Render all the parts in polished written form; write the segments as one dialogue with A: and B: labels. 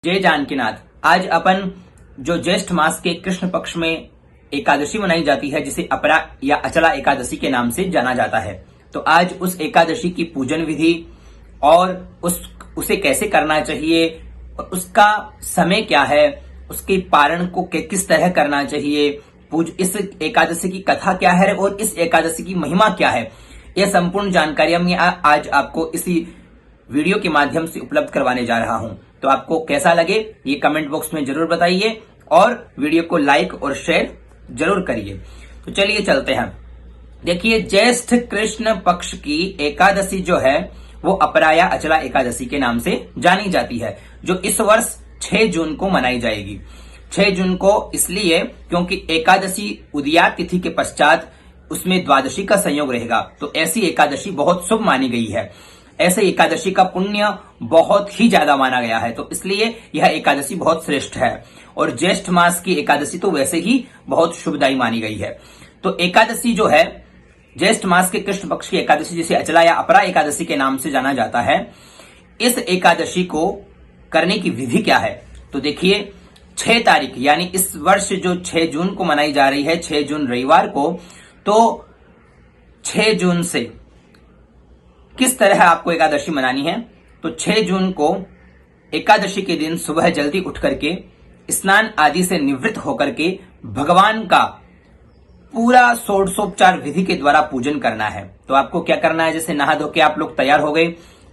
A: जय जानकीनाथ। आज अपन जो ज्येष्ठ मास के कृष्ण पक्ष में एकादशी मनाई जाती है, जिसे अपरा या अचला एकादशी के नाम से जाना जाता है, तो आज उस एकादशी की पूजन विधि और उसे कैसे करना चाहिए, उसका समय क्या है, उसके पारण को किस तरह करना चाहिए, इस एकादशी की कथा क्या है और इस एकादशी की महिमा क्या है, यह संपूर्ण जानकारी मैं आज आपको इसी वीडियो के माध्यम से उपलब्ध करवाने जा रहा हूं। तो आपको कैसा लगे ये कमेंट बॉक्स में जरूर बताइए और वीडियो को लाइक और शेयर जरूर करिए। तो चलिए चलते हैं। देखिए, ज्येष्ठ कृष्ण पक्ष की एकादशी जो है वो अपरा या अचला एकादशी के नाम से जानी जाती है, जो इस वर्ष 6 जून को मनाई जाएगी। 6 जून को इसलिए क्योंकि एकादशी उदयात तिथि के पश्चात उसमें द्वादशी का संयोग रहेगा, तो ऐसी एकादशी बहुत शुभ मानी गई है। ऐसे एकादशी का पुण्य बहुत ही ज्यादा माना गया है, तो इसलिए यह एकादशी बहुत श्रेष्ठ है। और ज्येष्ठ मास की एकादशी तो वैसे ही बहुत शुभदायी मानी गई है। तो एकादशी जो है ज्येष्ठ मास के कृष्ण पक्ष की एकादशी, जिसे अचला या अपरा एकादशी के नाम से जाना जाता है, इस एकादशी को करने की विधि क्या है। तो देखिए, 6 तारीख यानी इस वर्ष जो 6 जून को मनाई जा रही है, 6 जून रविवार को, तो 6 जून से किस तरह आपको एकादशी मनानी है। तो 6 जून को एकादशी के दिन सुबह जल्दी उठ करके स्नान आदि से निवृत्त होकर के भगवान का पूरा षोडशोपचार विधि के द्वारा पूजन करना है। तो आपको क्या करना है, जैसे नहा धो के आप लोग तैयार हो गए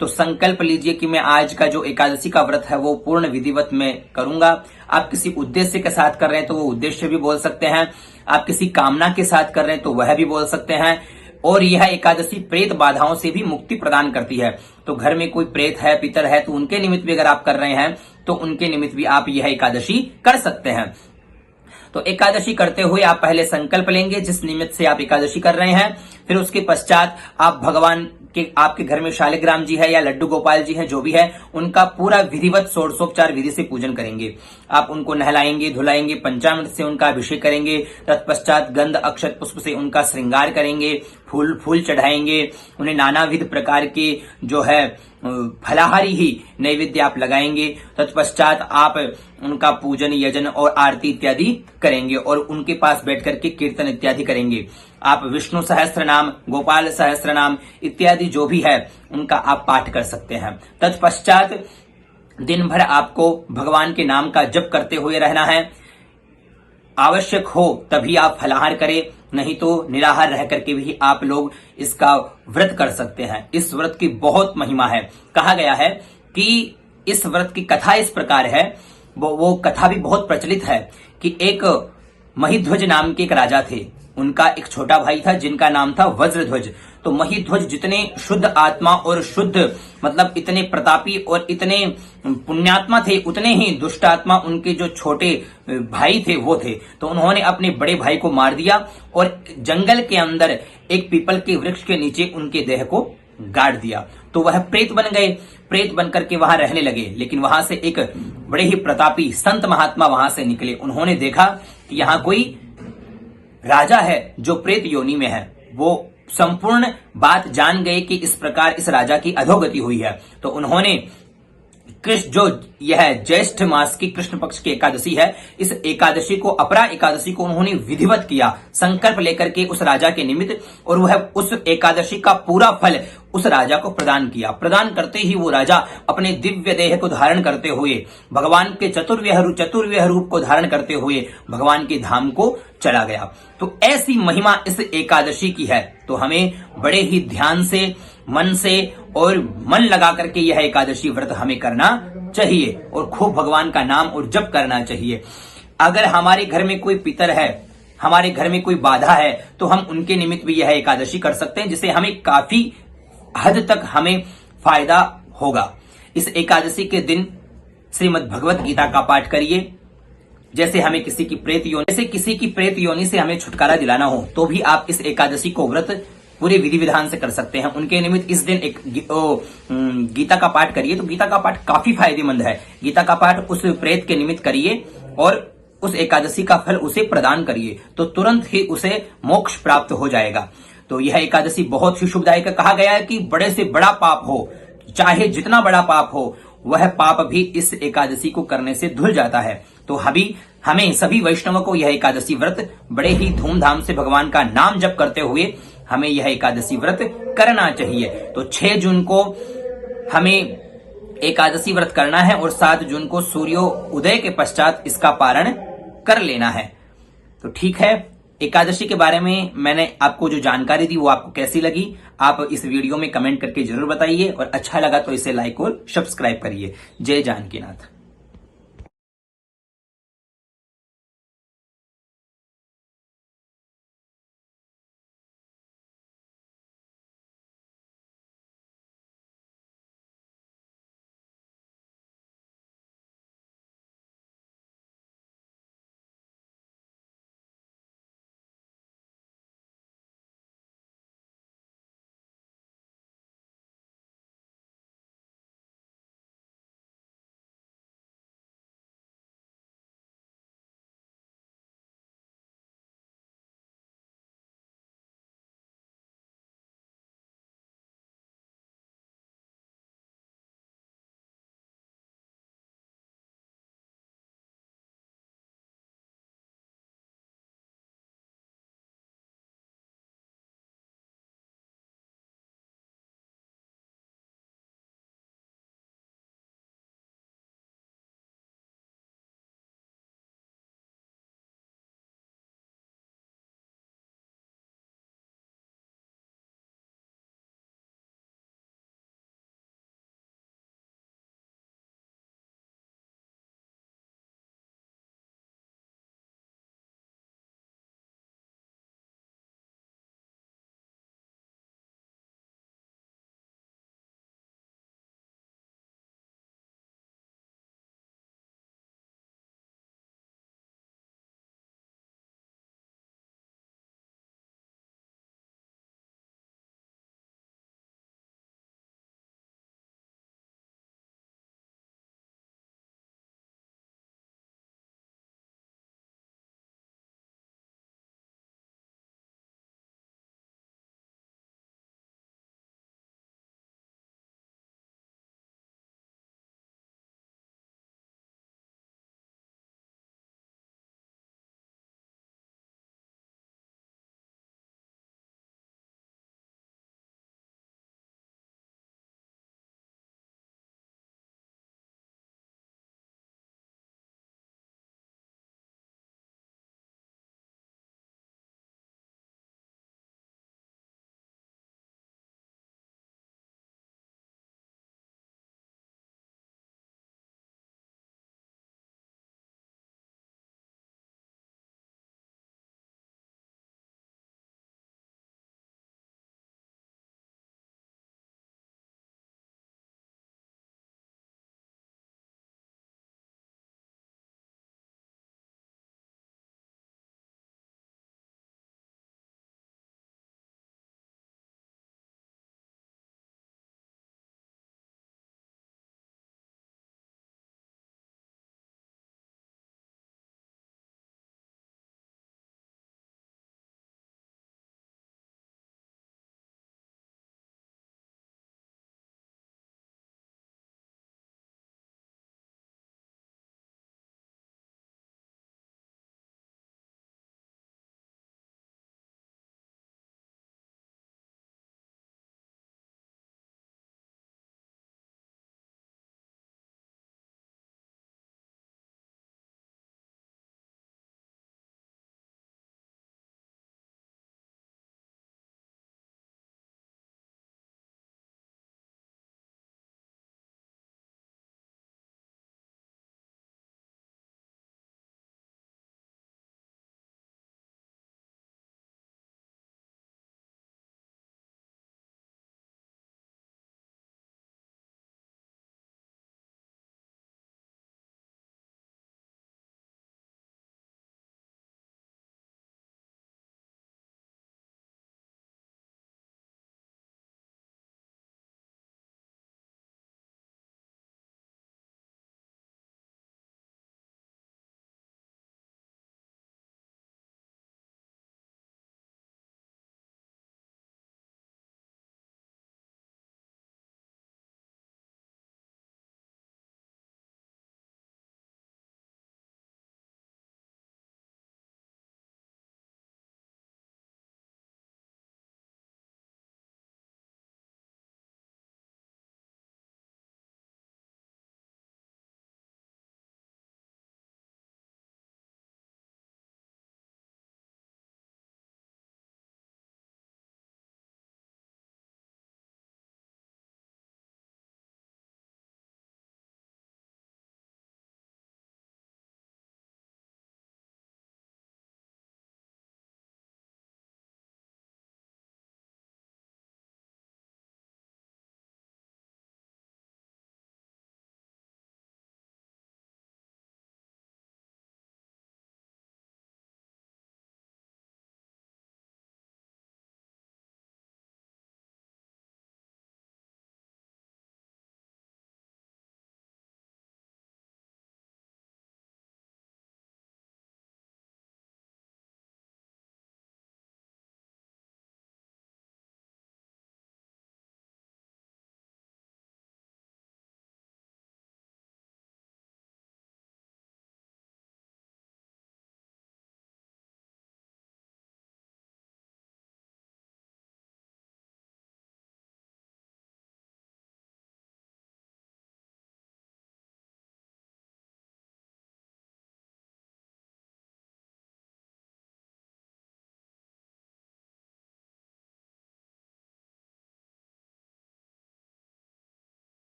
A: तो संकल्प लीजिए कि मैं आज का जो एकादशी का व्रत है वो पूर्ण विधिवत में करूंगा। आप किसी उद्देश्य के साथ कर रहे हैं तो वो उद्देश्य भी बोल सकते हैं, आप किसी कामना के साथ कर रहे हैं तो वह भी बोल सकते हैं। और यह एकादशी प्रेत बाधाओं से भी मुक्ति प्रदान करती है। तो घर में कोई प्रेत है, पितर है, तो उनके निमित्त भी अगर आप कर रहे हैं तो उनके निमित्त भी आप यह एकादशी कर सकते हैं। तो एकादशी करते हुए आप पहले संकल्प लेंगे जिस निमित्त से आप एकादशी कर रहे हैं। फिर उसके पश्चात आप भगवान के, आपके घर में शालिग्राम जी है या लड्डू गोपाल जी है, जो भी है, उनका पूरा विधिवत षोडशोपचार विधि से पूजन करेंगे। आप उनको नहलाएंगे, धुलाएंगे, पंचामृत से उनका अभिषेक करेंगे, तत्पश्चात गंध अक्षत पुष्प से उनका श्रृंगार करेंगे, फूल चढ़ाएंगे, उन्हें नानाविध प्रकार के जो है फलाहारी ही नैवेद्य आप लगाएंगे। तत्पश्चात आप उनका पूजन, यजन और आरती इत्यादि करेंगे और उनके पास बैठ करके कीर्तन इत्यादि करेंगे। आप विष्णु सहस्त्र नाम, गोपाल सहस्त्र नाम इत्यादि जो भी है उनका आप पाठ कर सकते हैं। तत्पश्चात दिन भर आपको भगवान के नाम का जप करते हुए रहना है। आवश्यक हो तभी आप फलाहार करें, नहीं तो निराहार रह करके भी आप लोग इसका व्रत कर सकते हैं। इस व्रत की बहुत महिमा है। कहा गया है कि इस व्रत की कथा इस प्रकार है, वो कथा भी बहुत प्रचलित है कि एक महिध्वज नाम के एक राजा थे। उनका एक छोटा भाई था जिनका नाम था वज्रध्वज। तो महिध्वज जितने शुद्ध आत्मा और शुद्ध मतलब इतने प्रतापी और इतने पुण्यात्मा थे, उतने ही दुष्ट आत्मा उनके जो छोटे भाई थे वो थे। तो उन्होंने अपने बड़े भाई को मार दिया और जंगल के अंदर एक पीपल के वृक्ष के नीचे उनके देह को गाड़ दिया। तो वह प्रेत बन गए, प्रेत बनकर के वहां रहने लगे। लेकिन वहां से एक बड़े ही प्रतापी संत महात्मा वहां से निकले। उन्होंने देखा कि यहाँ कोई राजा है जो प्रेत योनि में है। वो संपूर्ण बात जान गए कि इस प्रकार इस राजा की अधोगति हुई है। तो उन्होंने कृष्ण, जो यह ज्येष्ठ मास की कृष्ण पक्ष की एकादशी है, इस एकादशी को, अपरा एकादशी को उन्होंने विधिवत किया, संकल्प लेकर के उस राजा के निमित्त, और वह उस एकादशी का पूरा फल उस राजा को प्रदान किया। प्रदान करते ही वो राजा अपने दिव्य देह को धारण करते हुए, भगवान के चतुर्व्यह रूप को धारण करते हुए भगवान के धाम को चला गया। तो ऐसी महिमा इस एकादशी की है। तो हमें बड़े ही ध्यान से, मन से और मन लगा करके यह एकादशी व्रत हमें करना चाहिए और खूब भगवान का नाम और जप करना चाहिए। अगर हमारे घर में कोई पितर है, हमारे घर में कोई बाधा है, तो हम उनके निमित्त भी यह एकादशी कर सकते हैं, जिससे हमें काफी हद तक हमें फायदा होगा। इस एकादशी के दिन श्रीमद् भगवत गीता का पाठ करिए। जैसे किसी की प्रेत योनि से हमें छुटकारा दिलाना हो तो भी आप इस एकादशी को व्रत पूरे विधि विधान से कर सकते हैं। उनके निमित्त इस दिन एक गीता का पाठ करिए। तो गीता का पाठ काफी फायदेमंद है। गीता का पाठ उस प्रेत के निमित्त करिए और उस एकादशी का फल उसे प्रदान करिए, तो तुरंत ही उसे मोक्ष प्राप्त हो जाएगा। तो यह एकादशी बहुत ही शुभदायक। कहा गया है कि बड़े से बड़ा पाप हो, चाहे जितना बड़ा पाप हो, वह पाप भी इस एकादशी को करने से धुल जाता है। तो हमें सभी वैष्णवों को यह एकादशी व्रत बड़े ही धूमधाम से भगवान का नाम जप करते हुए हमें यह एकादशी व्रत करना चाहिए। तो 6 जून को हमें एकादशी व्रत करना है और 7 जून को सूर्योदय के पश्चात इसका पारण कर लेना है। तो ठीक है, एकादशी के बारे में मैंने आपको जो जानकारी दी वो आपको कैसी लगी, आप इस वीडियो में कमेंट करके जरूर बताइए और अच्छा लगा तो इसे लाइक और सब्सक्राइब करिए। जय जानकीनाथ।